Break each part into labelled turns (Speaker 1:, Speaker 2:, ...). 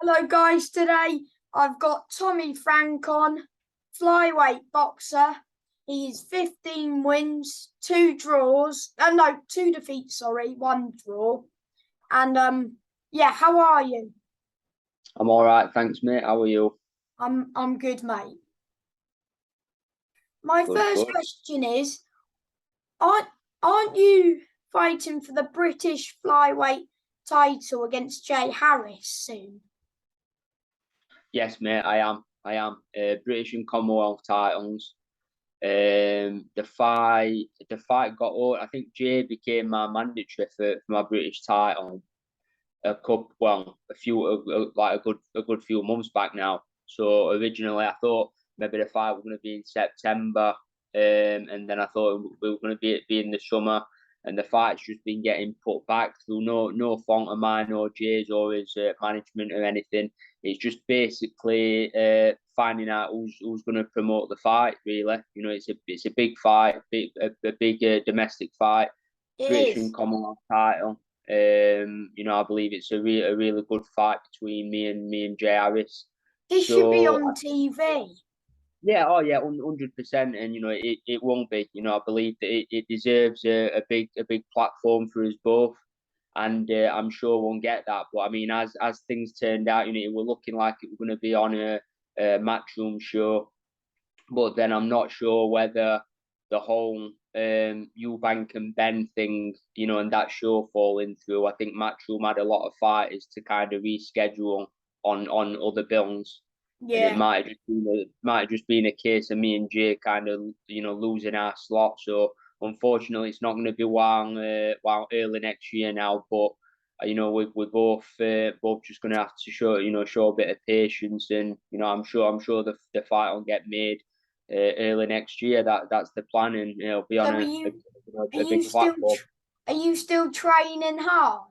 Speaker 1: Hello guys, today I've got Tommy Frank on, flyweight boxer. He's 15 wins, two defeats, sorry, one draw. And yeah, how are you?
Speaker 2: I'm all right, thanks, mate. How are you?
Speaker 1: I'm good, mate. My
Speaker 2: Good,
Speaker 1: first
Speaker 2: good.
Speaker 1: question is, aren't aren't you fighting for the British flyweight title against Jay Harris soon?
Speaker 2: Yes, mate, I am. I am. British and Commonwealth titles. The fight got over. I think Jay became my mandatory for my British title a few like a good few months back now. So originally I thought maybe the fight was going to be in September, and then I thought we were going to be in the summer, and the fight's just been getting put back through no fault of mine or Jay's or his management or anything. It's just basically finding out who's going to promote the fight. Really, it's a big fight, a big domestic fight,
Speaker 1: It
Speaker 2: British and
Speaker 1: is.
Speaker 2: Commonwealth title. I believe it's a really good fight between me and Jay Harris.
Speaker 1: This should be
Speaker 2: So
Speaker 1: on TV.
Speaker 2: yeah, oh yeah, 100%, and it won't be. I believe that it deserves a big platform for us both, and I'm sure we'll get that. But I mean, as things turned out, it were looking like it was going to be on a Matchroom show, but then I'm not sure whether the whole Eubank and Ben thing, and that show falling through. I think Matchroom had a lot of fighters to kind of reschedule on other bills, and it
Speaker 1: Yeah.
Speaker 2: might have just been a case of me and Jay kind of losing our slot. So unfortunately, it's not going to be while early next year now, but. We're both just going to have to show a bit of patience, and I'm sure the fight will get made early next year. That's the plan, and be
Speaker 1: So
Speaker 2: on
Speaker 1: are
Speaker 2: a,
Speaker 1: you are
Speaker 2: a
Speaker 1: you
Speaker 2: big
Speaker 1: still
Speaker 2: platform.
Speaker 1: are you still training hard?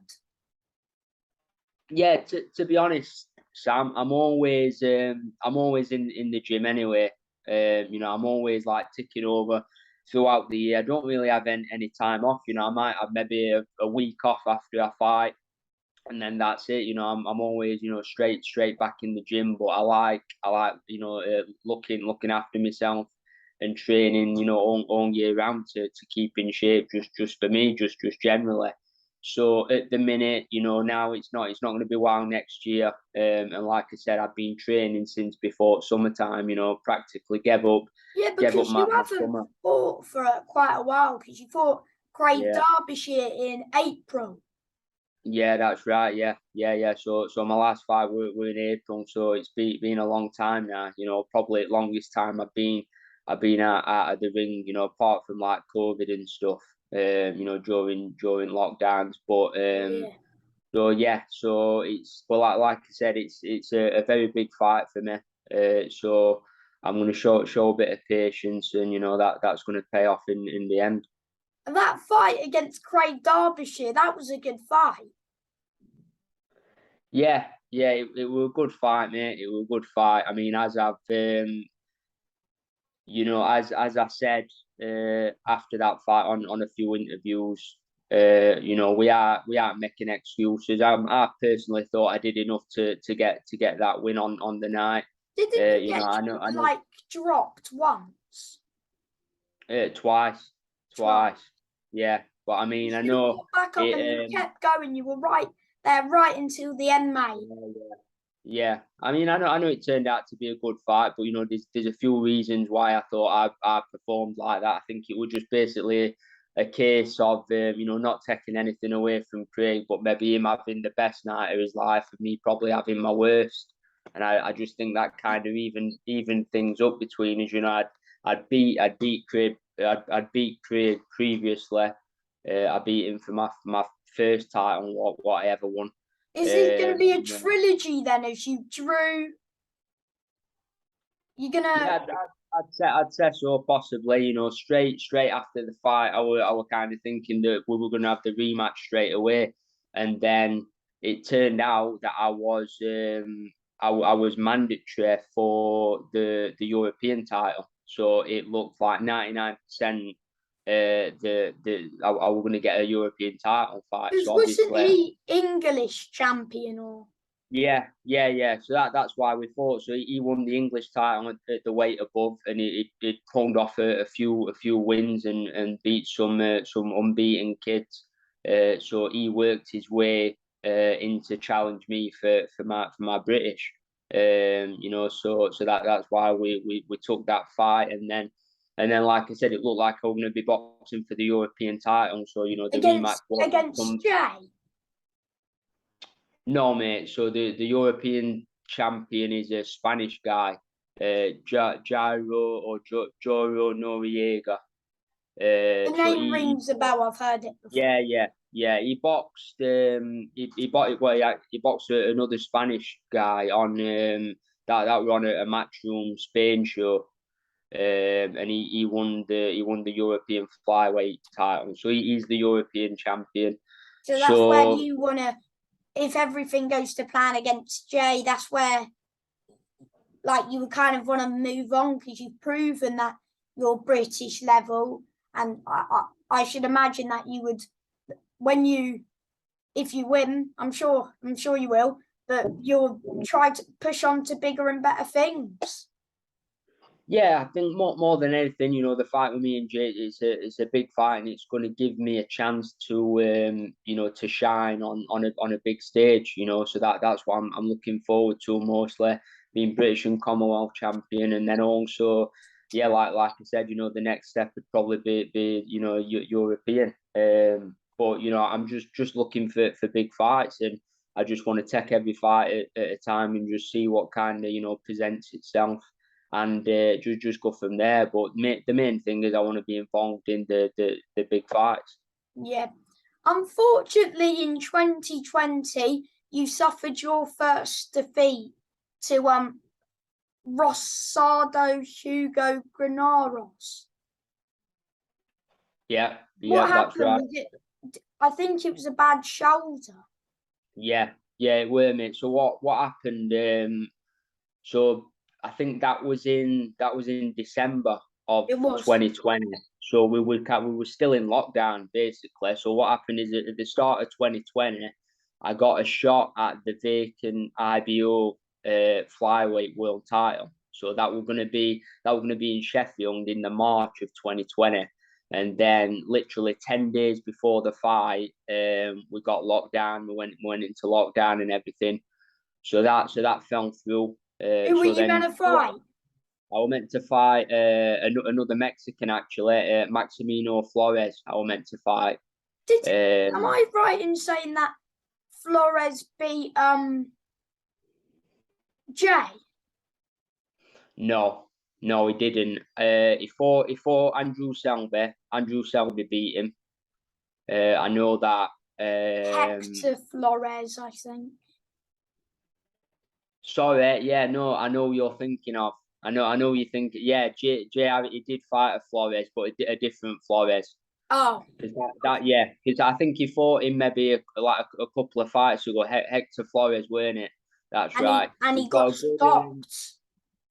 Speaker 2: Yeah, to be honest, Sam, I'm always in the gym anyway. I'm always like ticking over throughout the year. I don't really have any time off. I might have maybe a week off after I fight, and then that's it. I'm always straight back in the gym. But I like looking after myself and training all year round to keep in shape. Just for me, just generally. So at the minute, now it's not going to be while next year. And like I said, I've been training since before summertime. Practically
Speaker 1: Yeah,
Speaker 2: gave up
Speaker 1: because you
Speaker 2: my
Speaker 1: haven't
Speaker 2: summer.
Speaker 1: fought for quite a while because you fought Craig
Speaker 2: Yeah.
Speaker 1: Derbyshire in April.
Speaker 2: Yeah, that's right. Yeah. So my last fight were in April, so it's been a long time now. Probably the longest time I've been out of the ring. Apart from like COVID and stuff. During lockdowns. But
Speaker 1: Yeah.
Speaker 2: so yeah, so it's but like I said, it's a very big fight for me. So I'm going to show a bit of patience, and that's going to pay off in the end.
Speaker 1: And that fight against Craig Derbyshire, that was a good fight.
Speaker 2: Yeah, it was a good fight, mate. It was a good fight. I mean, as I said after that fight on a few interviews, we aren't making excuses. I personally thought I did enough to get that win on the night.
Speaker 1: Didn't you get
Speaker 2: I know
Speaker 1: like dropped once?
Speaker 2: twice,
Speaker 1: Twice.
Speaker 2: twice. Yeah, but I
Speaker 1: You
Speaker 2: mean, I
Speaker 1: still
Speaker 2: know
Speaker 1: got back up and you
Speaker 2: it.
Speaker 1: kept going. You were right there right until the end, mate.
Speaker 2: Yeah. I mean, I know it turned out to be a good fight, but there's a few reasons why I thought I performed like that. I think it was just basically a case of not taking anything away from Craig, but maybe him having the best night of his life, and me probably having my worst. And I just think that kind of even things up between us. I'd beat Craig. I'd beat Craig previously. I beat him for my first title what I ever won.
Speaker 1: Is it going to
Speaker 2: Um,
Speaker 1: be a trilogy then? As you drew, you're gonna.
Speaker 2: Yeah, I'd say so, possibly. Straight after the fight, I were kind of thinking that we were going to have the rematch straight away, and then it turned out that I was mandatory for the European title, so it looked like 99% I was going to get a European title fight.
Speaker 1: Because
Speaker 2: So
Speaker 1: wasn't
Speaker 2: obviously,
Speaker 1: he English champion or?
Speaker 2: Yeah. So that's why we fought. So he won the English title at the weight above, and it pulled off a few wins and beat some unbeaten kids. So he worked his way into challenge me for my British. So that's why we took that fight, and then like I said, it looked like I was going to be boxing for the European title. So the rematch
Speaker 1: Against Jay.
Speaker 2: no, mate. So the European champion is a Spanish guy, Jairo or Joro Noriega.
Speaker 1: The
Speaker 2: So
Speaker 1: name rings a bell. I've heard it before.
Speaker 2: yeah. He boxed. He boxed another Spanish guy on that were on a Matchroom Spain show. And he won the European flyweight title. So he's the European champion.
Speaker 1: So that's where
Speaker 2: So
Speaker 1: you want to, if everything goes to plan against Jay, that's where like you would kind of want to move on because you've proven that you're British level. And I should imagine that you would, if you win, I'm sure you will, but you'll try to push on to bigger and better things.
Speaker 2: yeah, I think more than anything, the fight with me and Jay it's a big fight, and it's going to give me a chance to shine on a big stage, So that's what I'm looking forward to mostly, being British and Commonwealth champion, and then also, yeah, like I said, the next step would probably be European. But I'm just looking for big fights, and I just want to take every fight at a time and just see what kind of presents itself, and just go from there. But the main thing is I want to be involved in the big fights.
Speaker 1: Yeah. Unfortunately, in 2020, you suffered your first defeat to Rosado Hugo Granaros.
Speaker 2: Yeah,
Speaker 1: What
Speaker 2: that's
Speaker 1: happened?
Speaker 2: right.
Speaker 1: Was it? I think it was a bad shoulder.
Speaker 2: Yeah, it were, mate. So what happened? So I think that was in December of
Speaker 1: It was.
Speaker 2: 2020. So we were still in lockdown basically. So what happened is at the start of 2020, I got a shot at the vacant IBO flyweight world title. So that was gonna be in Sheffield in the March of 2020. And then literally 10 days before the fight, we got locked down. We went into lockdown and everything. So that fell through.
Speaker 1: Who were
Speaker 2: So
Speaker 1: you
Speaker 2: then
Speaker 1: going to fight?
Speaker 2: I was meant to fight another Mexican actually, Maximino Flores. I was meant to fight.
Speaker 1: Am I right in saying that Flores beat Jay?
Speaker 2: No, he didn't. He fought Andrew Selby. Andrew Selby beat him. I know that.
Speaker 1: Hector Flores, I think.
Speaker 2: Sorry, yeah, no, I know who you're thinking of. I know you think. Yeah, Jay he did fight a Flores, but a different Flores.
Speaker 1: Oh.
Speaker 2: Because yeah, because I think he fought him maybe a couple of fights ago. Hector Flores, weren't it? That's right.
Speaker 1: He
Speaker 2: You've got
Speaker 1: got
Speaker 2: a good,
Speaker 1: stopped.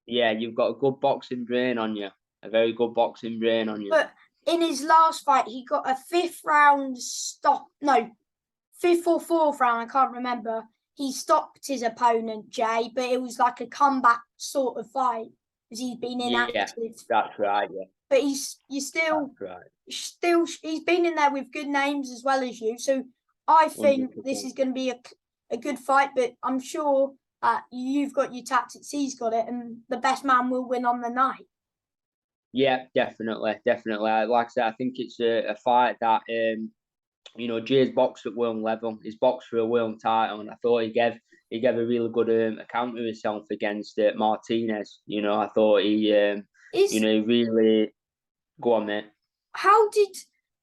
Speaker 2: yeah, you've got a good boxing brain on you. A very good boxing brain on you.
Speaker 1: But in his last fight, he got a fifth round stop. No, fifth or fourth round, I can't remember. He stopped his opponent, Jay, but it was like a comeback sort of fight because he's been inactive.
Speaker 2: Yeah, that's right. Yeah,
Speaker 1: but he's been in there with good names as well as you. So I think
Speaker 2: 100%.
Speaker 1: this is going to be a good fight. But I'm sure you've got your tactics, he's got it, and the best man will win on the night.
Speaker 2: Yeah, definitely. Like I said, I think it's a fight that Jay's boxed at world level. He's boxed for a world title, and I thought he gave a really good account of himself against Martinez. I thought he really go on, mate.
Speaker 1: How did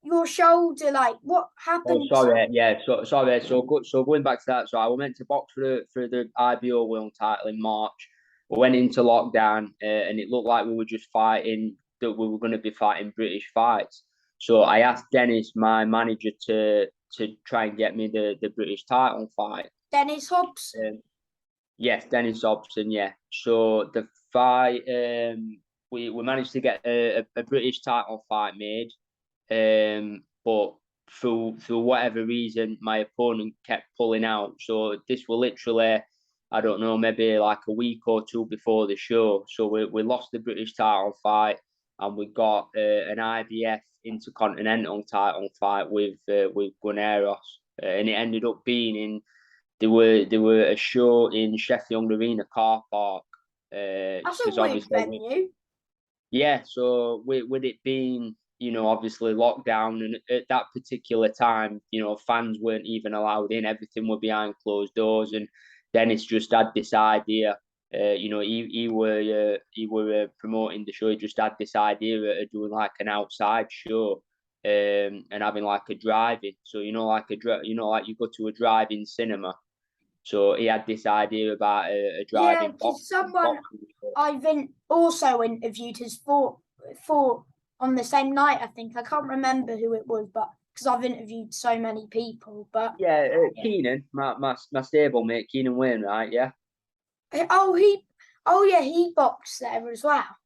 Speaker 1: your shoulder, like, what happened?
Speaker 2: Oh, sorry, yeah. So sorry. So going back to that, so I was meant to box for the IBO world title in March. We went into lockdown, and it looked like we were just fighting. That we were going to be fighting British fights. So I asked Dennis, my manager, to try and get me the British title fight.
Speaker 1: Dennis Hobson.
Speaker 2: Yes, Dennis Hobson. Yeah. So the fight, we managed to get a British title fight made, but through whatever reason, my opponent kept pulling out. So this was literally I don't know, maybe like a week or two before the show. So we lost the British title fight, and we got an IBF Intercontinental title fight with Guerreros, and it ended up being in there were a show in Sheffield Arena car park.
Speaker 1: That's a
Speaker 2: Because
Speaker 1: weird
Speaker 2: obviously,
Speaker 1: venue.
Speaker 2: yeah. So with it being, obviously lockdown, and at that particular time, fans weren't even allowed in. Everything were behind closed doors, and Dennis just had this idea. He were promoting the show. He just had this idea of doing like an outside show, and having like a drive-in. So like you go to a drive-in cinema. So he had this idea about a
Speaker 1: Yeah,
Speaker 2: driving
Speaker 1: because someone
Speaker 2: boxing show.
Speaker 1: also interviewed has fought on the same night. I think I can't remember who it was, but because I've interviewed so many people. But
Speaker 2: Yeah,
Speaker 1: yeah.
Speaker 2: Keenan, my stable mate, Keenan Wainwright, yeah.
Speaker 1: Oh, oh yeah, he boxed there as well.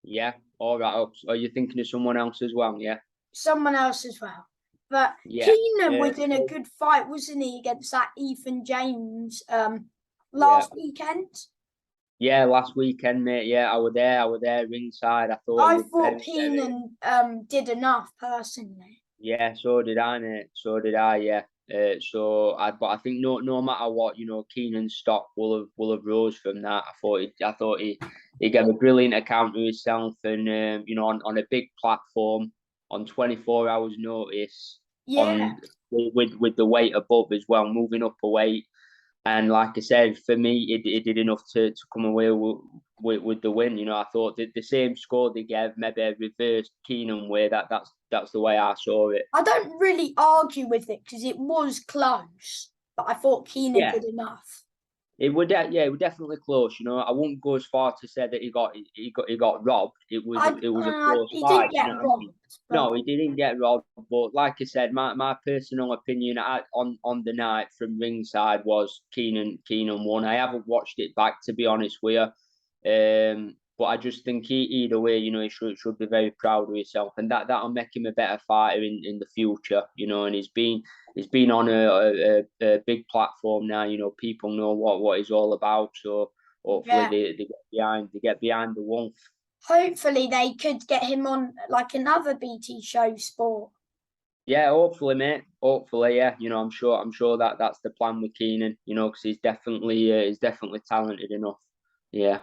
Speaker 2: Yeah, all right. Are you thinking of someone else as well? Yeah,
Speaker 1: Someone else as well. But
Speaker 2: yeah,
Speaker 1: Keenan was in a
Speaker 2: so,
Speaker 1: good fight, wasn't he, against that Ethan James
Speaker 2: yeah,
Speaker 1: last weekend?
Speaker 2: yeah. Last weekend, mate. Yeah, I was there. I was there ringside. I thought it
Speaker 1: I
Speaker 2: was
Speaker 1: thought
Speaker 2: very, very.
Speaker 1: Keenan did enough personally.
Speaker 2: Yeah, so did I, mate. So did I. Yeah. But I think no matter what, Keenan's stock will have rose from that. I thought he gave a brilliant account of himself, and on a big platform, on 24 hours notice,
Speaker 1: Yeah,
Speaker 2: on with the weight above as well, moving up a weight. And like I said, for me, it did enough to come away with the win. I thought that the same score they gave, maybe a reversed Keenan way. That's the way I saw it.
Speaker 1: I don't really argue with it because it was close, but I thought Keenan
Speaker 2: Yeah,
Speaker 1: did enough.
Speaker 2: it was definitely close. I wouldn't go as far to say that he got robbed. It was a close
Speaker 1: He
Speaker 2: fight.
Speaker 1: didn't
Speaker 2: You
Speaker 1: get
Speaker 2: know what I mean?
Speaker 1: robbed, but
Speaker 2: No, he didn't get robbed. But like I said, my personal opinion on the night from ringside was Keenan won. I haven't watched it back, to be honest with you. But I just think either way, he should be very proud of himself, and that'll make him a better fighter in the future. And he's been on a big platform now. People know what he's all about. So hopefully
Speaker 1: yeah.
Speaker 2: they get behind the wolf.
Speaker 1: Hopefully they could get him on like another BT show sport.
Speaker 2: Yeah, hopefully, mate. Hopefully, yeah. I'm sure that that's the plan with Keenan. Because he's definitely talented enough. Yeah.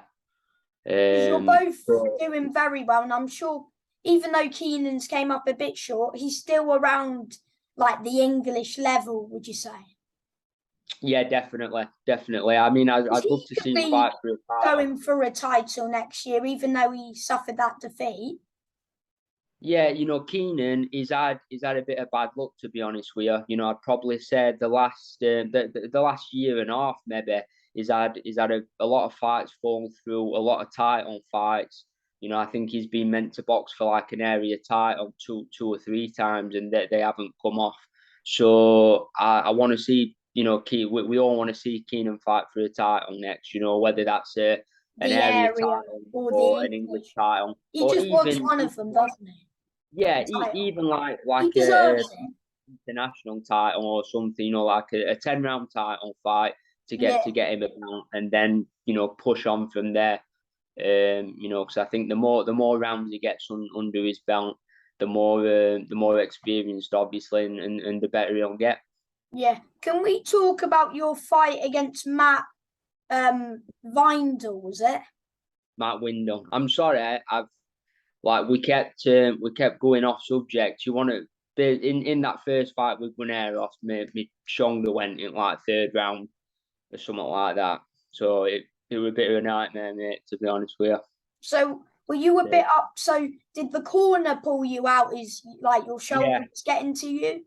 Speaker 1: Because you're
Speaker 2: Um.
Speaker 1: both
Speaker 2: So,
Speaker 1: doing very well, and I'm sure even though Keenan's came up a bit short, he's still around like the English level, would you say?
Speaker 2: yeah, definitely, definitely. I mean,
Speaker 1: Because
Speaker 2: I'd
Speaker 1: he
Speaker 2: love to
Speaker 1: could
Speaker 2: see him
Speaker 1: be
Speaker 2: fight for a title.
Speaker 1: going for a title next year, even though he suffered that defeat.
Speaker 2: Yeah, Keenan he's had a bit of bad luck, to be honest with you. I'd probably say the last year and a half maybe he's had a lot of fights fall through, a lot of title fights. I think he's been meant to box for like an area title two or three times, and they haven't come off. So I want to see, we all want to see Keenan fight for a title next. Whether that's an
Speaker 1: The
Speaker 2: area
Speaker 1: area
Speaker 2: title
Speaker 1: or
Speaker 2: or
Speaker 1: the
Speaker 2: an English
Speaker 1: English.
Speaker 2: title,
Speaker 1: He
Speaker 2: or
Speaker 1: just wants
Speaker 2: even
Speaker 1: one of them, doesn't he?
Speaker 2: yeah,
Speaker 1: The title.
Speaker 2: even like
Speaker 1: He
Speaker 2: like a
Speaker 1: deserves it.
Speaker 2: international title or something, like a 10 round title fight to get
Speaker 1: Yeah,
Speaker 2: to get him a belt, and then push on from there. Because I think the more rounds he gets under his belt, the more experienced, obviously, and the better he'll get.
Speaker 1: yeah. Can we talk about your fight against Matt Vindel, was it?
Speaker 2: Matt Windle. I'm sorry, I've like we kept going off subject. You want to in that first fight with Guerreros, me shoulder went in like third round or something like that. So it was a bit of a nightmare, mate. To be honest with
Speaker 1: So were you a
Speaker 2: you.
Speaker 1: bit up? So did the corner pull you out? Is like your shoulder
Speaker 2: Yeah,
Speaker 1: was getting to you?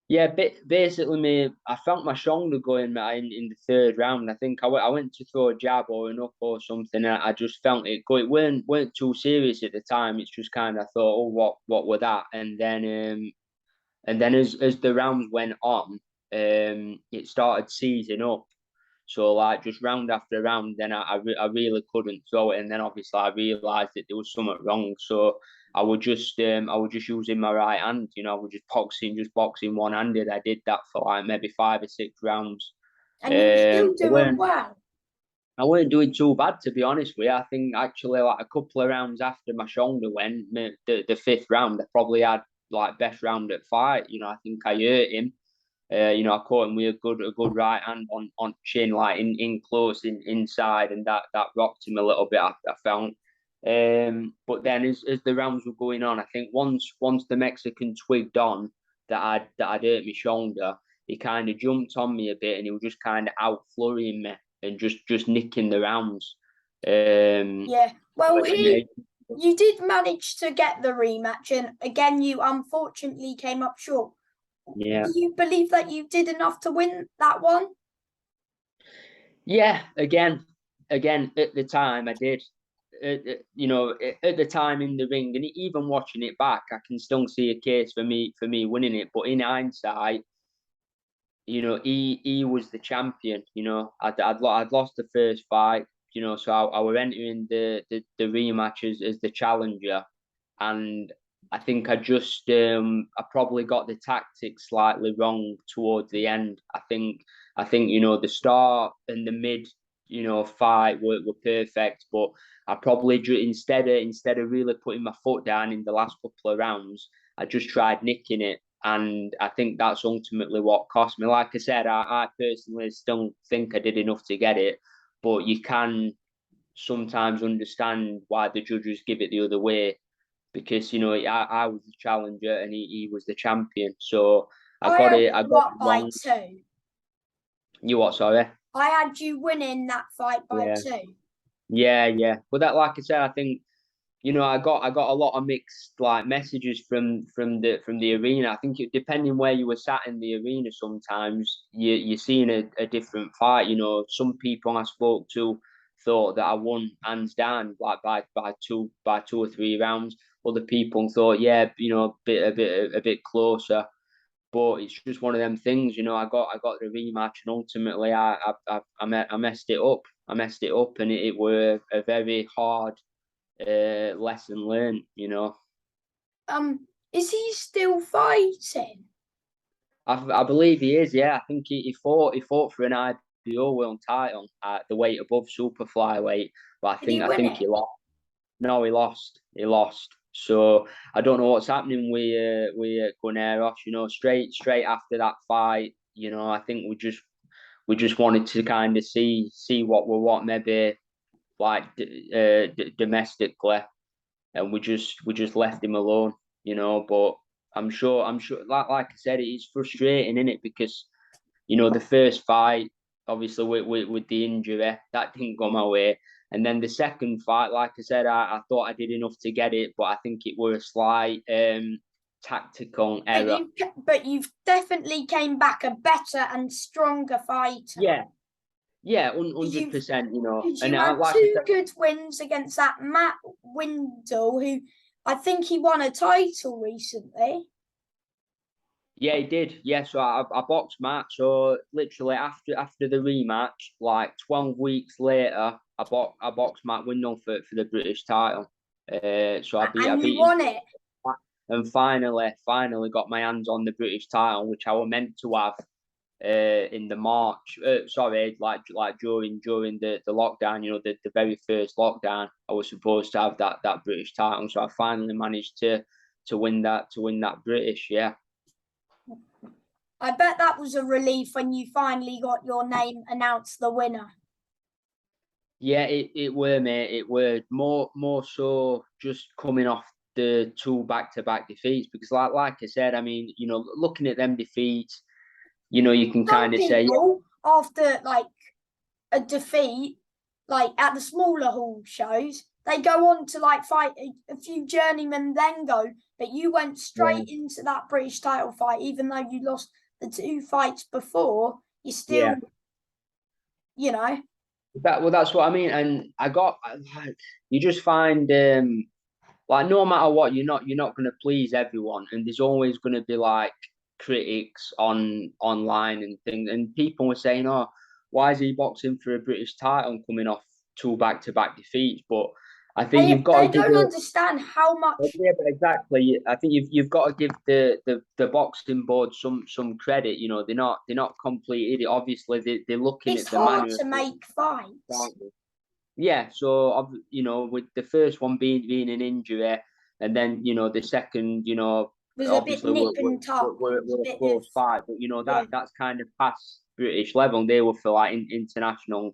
Speaker 2: yeah. Basically, I felt my shoulder going in the third round. I think I went to throw a jab or an up or something. And I just felt it go. It weren't too serious at the time. It's just kind of thought, oh, what were that? And then as the rounds went on, it started seizing up. So like just round after round, then I really couldn't throw it, and then obviously I realised that there was something wrong. So I was just using my right hand. I was just boxing one handed. I did that for like maybe 5 or 6 rounds.
Speaker 1: And you were still
Speaker 2: I
Speaker 1: doing
Speaker 2: weren't
Speaker 1: well.
Speaker 2: I weren't doing too bad, to be honest with you. I think actually like a couple of rounds after my shoulder went, the fifth round, I probably had like best round at fight. I think I hurt him. I caught him with a good right hand on chin, like in close inside, and that rocked him a little bit. I found. But then as the rounds were going on, I think once the Mexican twigged on that I'd hurt my shoulder, he kind of jumped on me a bit, and he was just kind of out flurrying me and just nicking the rounds.
Speaker 1: Yeah. Well,
Speaker 2: Yeah,
Speaker 1: you did manage to get the rematch, and again, you unfortunately came up short.
Speaker 2: yeah.
Speaker 1: Do you believe that you did enough to win that one?
Speaker 2: Yeah, again, at the time I did. At the time in the ring, and even watching it back, I can still see a case for me winning it. But in hindsight, he was the champion. I'd lost the first fight. So I were entering the rematch as the challenger, and I think I probably got the tactics slightly wrong towards the end. I think the start and the mid fight were perfect, but I probably instead of really putting my foot down in the last couple of rounds, I just tried nicking it, and I think that's ultimately what cost me. Like I said, I personally still think I did enough to get it, but you can sometimes understand why the judges give it the other way, because I was the challenger and he was the champion. So I
Speaker 1: I
Speaker 2: got
Speaker 1: had
Speaker 2: it. I
Speaker 1: you
Speaker 2: got
Speaker 1: up
Speaker 2: it
Speaker 1: by
Speaker 2: wrong.
Speaker 1: two.
Speaker 2: You what? Sorry.
Speaker 1: I had you winning that fight by
Speaker 2: Yeah,
Speaker 1: two.
Speaker 2: yeah. But that, like I said, I think I got a lot of mixed like messages from the arena. I think depending where you were sat in the arena, sometimes you're seeing a different fight. Some people I spoke to thought that I won hands down, like by two or three rounds. Other people thought, yeah, a bit closer. But it's just one of them things. I got the rematch, and ultimately I messed it up. I messed it up, and it were a very hard lesson learned.
Speaker 1: Is he still fighting?
Speaker 2: I believe he is. Yeah, I think he fought for an IBO world title at the weight above super flyweight, but I
Speaker 1: Did he
Speaker 2: think I
Speaker 1: win
Speaker 2: think
Speaker 1: it?
Speaker 2: he lost. No, he lost. He lost. So I don't know what's happening with Guneros. Straight after that fight, I think we just wanted to kind of see what maybe like domestically, and we just left him alone. But I'm sure, like I said, it's frustrating, isn't it? Because the first fight, obviously with the injury, that didn't go my way, and then the second fight, like I said, I thought I did enough to get it, but I think it was a slight tactical
Speaker 1: But
Speaker 2: error.
Speaker 1: you've definitely came back a better and stronger fighter.
Speaker 2: Yeah, yeah,
Speaker 1: You've
Speaker 2: 100%.
Speaker 1: you
Speaker 2: And
Speaker 1: had
Speaker 2: like I
Speaker 1: two
Speaker 2: said,
Speaker 1: good wins against that Matt Windle, who I think he won a title recently.
Speaker 2: yeah, he did. Yeah, so I boxed Matt. So literally after the rematch, like 12 weeks later, I boxed Matt Windle for the British title. So I
Speaker 1: And you
Speaker 2: beat him,
Speaker 1: won it.
Speaker 2: and finally got my hands on the British title, which I were meant to have in the March. Sorry, like during the lockdown. The very first lockdown, I was supposed to have that British title. So I finally managed to win that British. Yeah.
Speaker 1: I bet that was a relief when you finally got your name announced the winner.
Speaker 2: Yeah, it were, mate. It were more so just coming off the two back-to-back defeats, because like I said, I mean, looking at them defeats, you can
Speaker 1: Some
Speaker 2: kind of say, yeah,
Speaker 1: people, after like a defeat, like at the smaller hall shows, they go on to like fight a few journeymen, then go. But you went
Speaker 2: yeah,
Speaker 1: straight into that British title fight, even though you lost the two fights before. You
Speaker 2: yeah.
Speaker 1: still, you know,
Speaker 2: That's what I mean. And like, you just find like no matter what, you're not gonna please everyone, and there's always gonna be like critics online and things, and people were saying, "Oh, why is he boxing for a British title and coming off two back-to-back defeats?" But I think you've got
Speaker 1: They
Speaker 2: to give
Speaker 1: don't
Speaker 2: it.
Speaker 1: understand how much.
Speaker 2: Yeah, but exactly. I think you've got to give the boxing board some credit. You know, they're not complete idiot. Obviously, they're looking
Speaker 1: It's
Speaker 2: at the
Speaker 1: hard
Speaker 2: manner of
Speaker 1: to
Speaker 2: the
Speaker 1: make fights.
Speaker 2: fight. Yeah, so you know, with the first one being an injury, and then you know the second, you know,
Speaker 1: There's a bit
Speaker 2: obviously
Speaker 1: nip and tuck. There's a
Speaker 2: we're a
Speaker 1: bit of
Speaker 2: close fight, but you know
Speaker 1: yeah.
Speaker 2: that's kind of past British level. They were for like international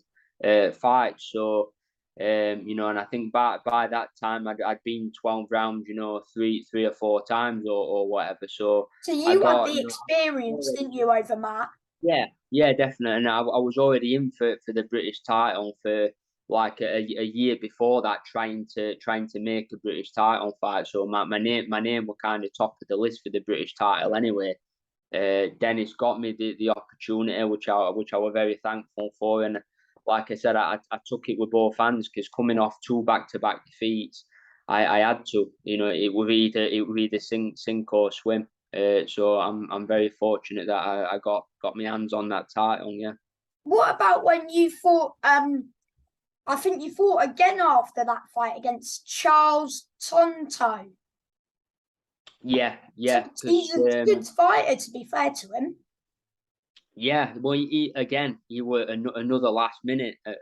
Speaker 2: fights, so you know, and I think by that time I'd been 12 rounds, you know, three or four times or whatever. So
Speaker 1: So
Speaker 2: I
Speaker 1: you had
Speaker 2: got
Speaker 1: the
Speaker 2: you know.
Speaker 1: experience, didn't you, over Matt?
Speaker 2: Yeah, yeah, definitely. And I was already in for the British title for like a year before that, trying to make a British title fight. So my name were kind of top of the list for the British title anyway. Dennis got me the opportunity, which I was very thankful for. And like I said, I took it with both hands because coming off two back-to-back defeats, I had to. You know, it would either sink or swim. So I'm very fortunate that I got my hands on that title. Yeah,
Speaker 1: What about when you fought? I think you fought again after that fight against Charles Tonto.
Speaker 2: yeah.
Speaker 1: He's
Speaker 2: Because
Speaker 1: a good fighter, to be fair to him.
Speaker 2: yeah, well, he were another last minute
Speaker 1: So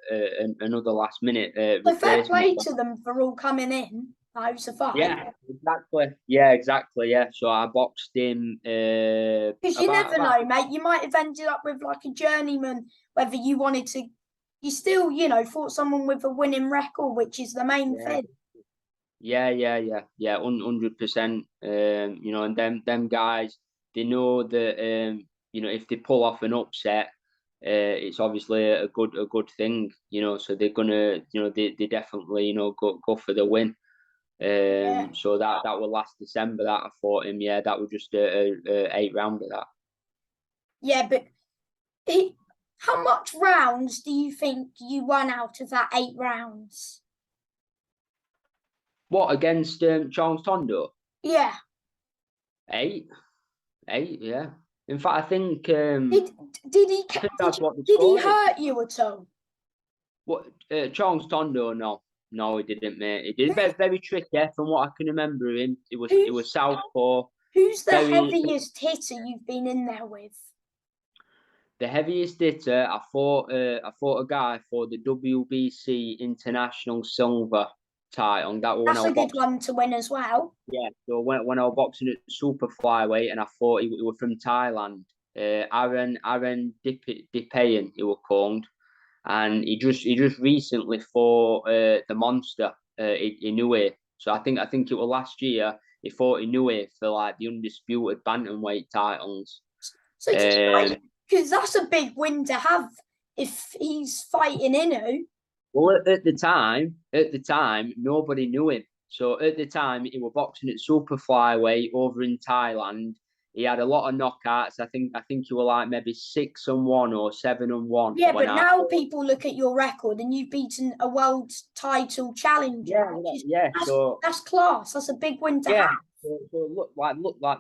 Speaker 1: fair
Speaker 2: replacement.
Speaker 1: play to them for all coming in. That was a fight.
Speaker 2: Yeah, exactly. Yeah, exactly. Yeah. So I boxed him
Speaker 1: Because you
Speaker 2: about
Speaker 1: never
Speaker 2: about
Speaker 1: know, mate. You might have ended up with like a journeyman, whether you wanted to. You still, fought someone with a winning record, which is the main
Speaker 2: yeah,
Speaker 1: thing.
Speaker 2: yeah, 100%. You know, and them guys, they know that you know, if they pull off an upset, it's obviously a good thing. You know, so they're gonna, you know, they definitely, you know, go for the win.
Speaker 1: Yeah,
Speaker 2: So that was last December that I fought him. Yeah, that was just a 8 round of that.
Speaker 1: yeah, but he, how much rounds do you think you won out of that 8 rounds?
Speaker 2: What against Charles Tondo?
Speaker 1: Yeah.
Speaker 2: Eight, eight. Yeah. In fact,
Speaker 1: Did did he
Speaker 2: I think
Speaker 1: did
Speaker 2: that's what the
Speaker 1: did he
Speaker 2: score is.
Speaker 1: hurt you at all?
Speaker 2: What Charles Tondo? No, no, he didn't, mate. He did very tricky. From what I can remember him, it was
Speaker 1: Who's
Speaker 2: southpaw.
Speaker 1: who's the
Speaker 2: Very
Speaker 1: heaviest hitter you've been in there with?
Speaker 2: the heaviest hitter. I fought a guy for the WBC International Silver title. That was when I
Speaker 1: That's a
Speaker 2: was
Speaker 1: good
Speaker 2: boxing.
Speaker 1: one to win as well.
Speaker 2: Yeah, so when I was boxing at super flyweight, and I thought he was from Thailand, Aaron Dipayan, he was called, and he just recently fought the monster Inoue. So I think it was last year he fought Inoue for like the undisputed bantamweight titles.
Speaker 1: So did you
Speaker 2: Um,
Speaker 1: like because that's a big win to have if he's fighting Inu.
Speaker 2: well, at the time, nobody knew him. So at the time, he was boxing at super flyweight over in Thailand. He had a lot of knockouts. I think he was like maybe 6-1 or 7-1
Speaker 1: Yeah,
Speaker 2: when
Speaker 1: but
Speaker 2: I
Speaker 1: now
Speaker 2: fought.
Speaker 1: people look at your record and you've beaten a world title challenger.
Speaker 2: Yeah, yeah. So
Speaker 1: That's class. That's a big win to
Speaker 2: yeah.
Speaker 1: have.
Speaker 2: So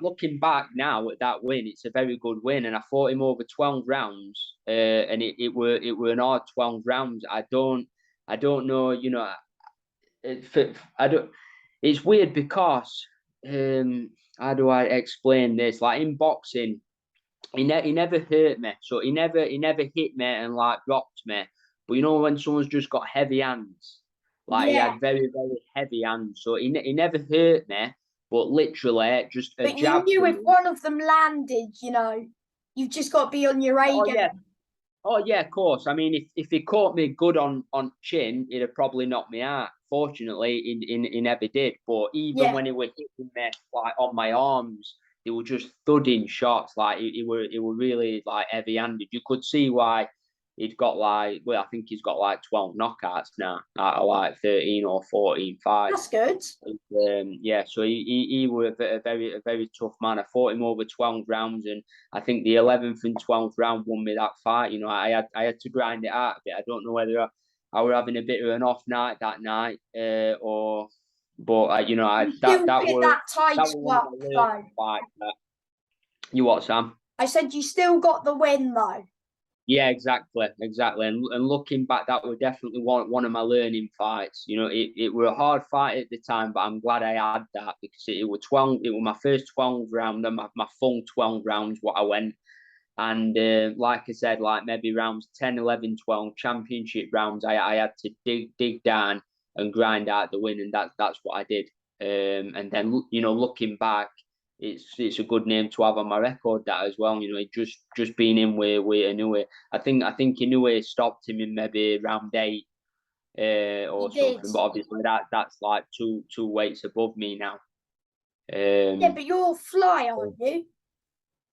Speaker 2: looking back now at that win, it's a very good win. And I fought him over 12 rounds. And it were an odd 12 rounds. I don't know, you know, I don't. It's weird because how do I explain this? Like in boxing, he never hurt me, so he never hit me and like dropped me. But you know when someone's just got heavy hands, like he
Speaker 1: Yeah,
Speaker 2: had very heavy hands, so he never hurt me. But literally, just a
Speaker 1: but you
Speaker 2: jab
Speaker 1: knew
Speaker 2: from
Speaker 1: if
Speaker 2: him.
Speaker 1: one of them landed, you've just got to be on your A
Speaker 2: Oh
Speaker 1: game.
Speaker 2: yeah, oh yeah, of course. I mean, if he caught me good on chin, he'd have probably knocked me out. Fortunately, he never did. But even
Speaker 1: Yeah,
Speaker 2: when he was hitting me like on my arms, they were just thudding shots. Like it were really like heavy handed. You could see why he'd got like, well, I think he's got like 12 knockouts now out of like 13 or 14
Speaker 1: that's
Speaker 2: fights.
Speaker 1: good.
Speaker 2: Yeah, so he was a very tough man. I fought him over 12 rounds, and I think the 11th and 12th round won me that fight. You know, I had to grind it out a bit. I don't know whether I were having a bit of an off night that night, or but you know,
Speaker 1: You
Speaker 2: that
Speaker 1: still
Speaker 2: that
Speaker 1: picked
Speaker 2: were
Speaker 1: that
Speaker 2: that were
Speaker 1: title
Speaker 2: one of
Speaker 1: up
Speaker 2: my latest
Speaker 1: though.
Speaker 2: fights. You what, Sam?
Speaker 1: I said you still got the win though.
Speaker 2: Yeah, exactly. And looking back, that was definitely one of my learning fights. You know, it were a hard fight at the time, but I'm glad I had that because it was 12. It was my first 12 round, and my full 12 rounds. What I went, and like I said, like maybe rounds 10, 11, 12 championship rounds, I had to dig down and grind out the win, and that's what I did. And then you know, looking back, it's a good name to have on my record that as well. You know, just being in with Inoue. I think Inoue stopped him in maybe round 8
Speaker 1: He
Speaker 2: or
Speaker 1: did.
Speaker 2: something. But obviously that's like two weights above me now.
Speaker 1: Yeah,
Speaker 2: Um,
Speaker 1: but you're fly, aren't you?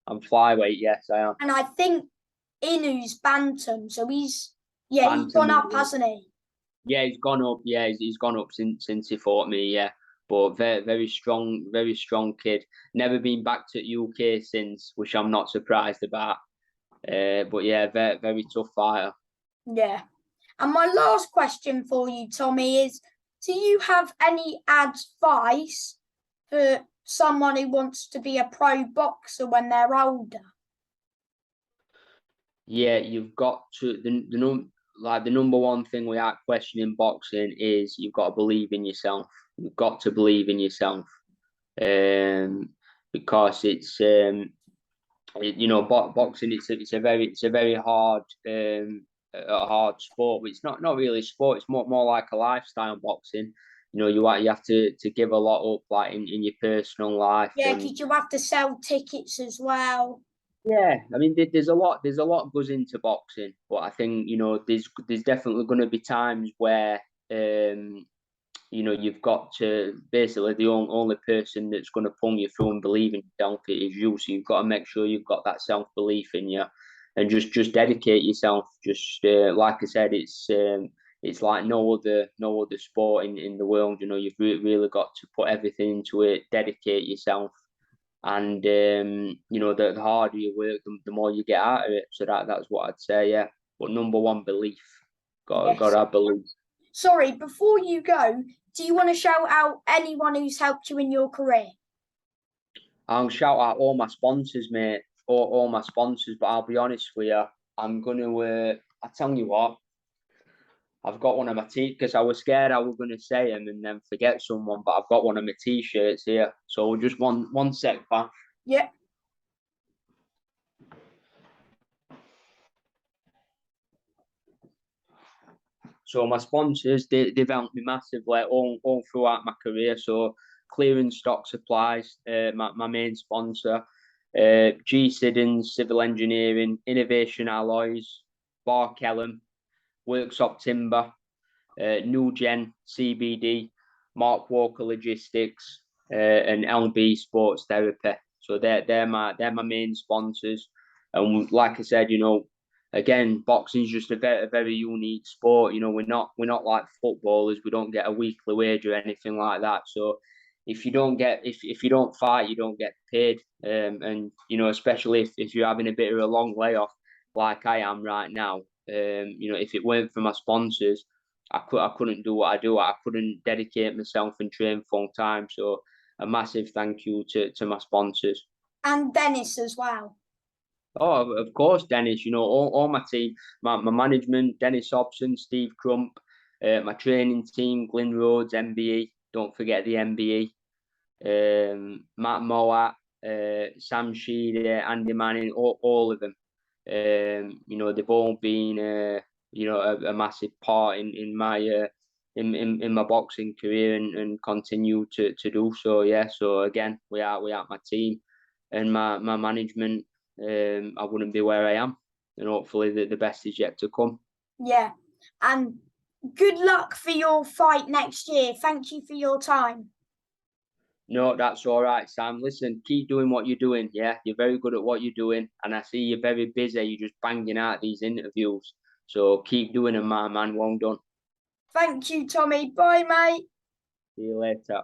Speaker 2: I'm flyweight, yes, I am.
Speaker 1: And I think Inu's bantam, so he's
Speaker 2: Bantam,
Speaker 1: gone up, hasn't he?
Speaker 2: yeah, he's gone up. Yeah, he's gone up since he fought me. Yeah, but very strong kid. Never been back to UK since, which I'm not surprised about. But yeah, very tough fighter.
Speaker 1: Yeah. And my last question for you, Tommy, is do you have any advice for someone who wants to be a pro boxer when they're older?
Speaker 2: Yeah, you've got to the number one thing we are questioning boxing is you've got to believe in yourself. You've got to believe in yourself. Um, because you know, boxing it's a very hard a hard sport. But it's not really a sport. It's more like a lifestyle. Boxing. You know, you have to give a lot up, like in your personal life,
Speaker 1: Yeah,
Speaker 2: and
Speaker 1: because you have to sell tickets as well.
Speaker 2: yeah, I mean, there's a lot goes into boxing, but I think you know there's definitely going to be times where you know you've got to basically the only person that's going to pull you through and believe in yourself is you. So you've got to make sure you've got that self belief in you, and just dedicate yourself. Just like I said, it's like no other sport in the world. You know, you've really got to put everything into it, dedicate yourself, and you know the harder you work, the more you get out of it. So that's what I'd say. Yeah, but number one, belief. Got
Speaker 1: Yes.
Speaker 2: to have belief.
Speaker 1: Sorry, before you go, do you want to shout out anyone who's helped you in your career?
Speaker 2: I'll shout out all my sponsors, mate. All my sponsors. But I'll be honest with you, I'm gonna. I tell you what, I've got one of my t because I was scared I was gonna say them and then forget someone. But I've got one of my t-shirts here. So just one sec, pal.
Speaker 1: Yeah.
Speaker 2: So my sponsors, they've helped me massively all throughout my career. So Clearing Stock Supplies, my main sponsor, G Siddons Civil Engineering, Innovation Alloys, Bar Kellum, Worksop Timber, New Gen CBD, Mark Walker Logistics, and LB Sports Therapy. So they're my main sponsors. And like I said, you know, again, boxing is just a very unique sport. You know, we're not like footballers. We don't get a weekly wage or anything like that. So if you don't fight, you don't get paid. And you know, especially if you're having a bit of a long layoff, like I am right now. You know, if it weren't for my sponsors, I couldn't do what I do. I couldn't dedicate myself and train full time. So a massive thank you to my sponsors.
Speaker 1: And Dennis as well.
Speaker 2: Oh, of course, Dennis. You know, all my team, my management, Dennis Hobson, Steve Crump, my training team, Glyn Rhodes, MBE. Don't forget the MBE. Matt Moat, Sam Sheedy, Andy Manning, all of them. You know, they've all been, you know, a massive part in my in my boxing career and continue to do so. Yeah. So again, we are my team and my management. I wouldn't be where I am, and hopefully the best is yet to come.
Speaker 1: Yeah. And good luck for your fight next year. Thank you for your time.
Speaker 2: No, that's all right, Sam. Listen, keep doing what you're doing. Yeah, you're very good at what you're doing, and I see you're very busy. You're just banging out these interviews. So keep doing them, my man. Well done.
Speaker 1: Thank you, Tommy. Bye, mate.
Speaker 2: See you later.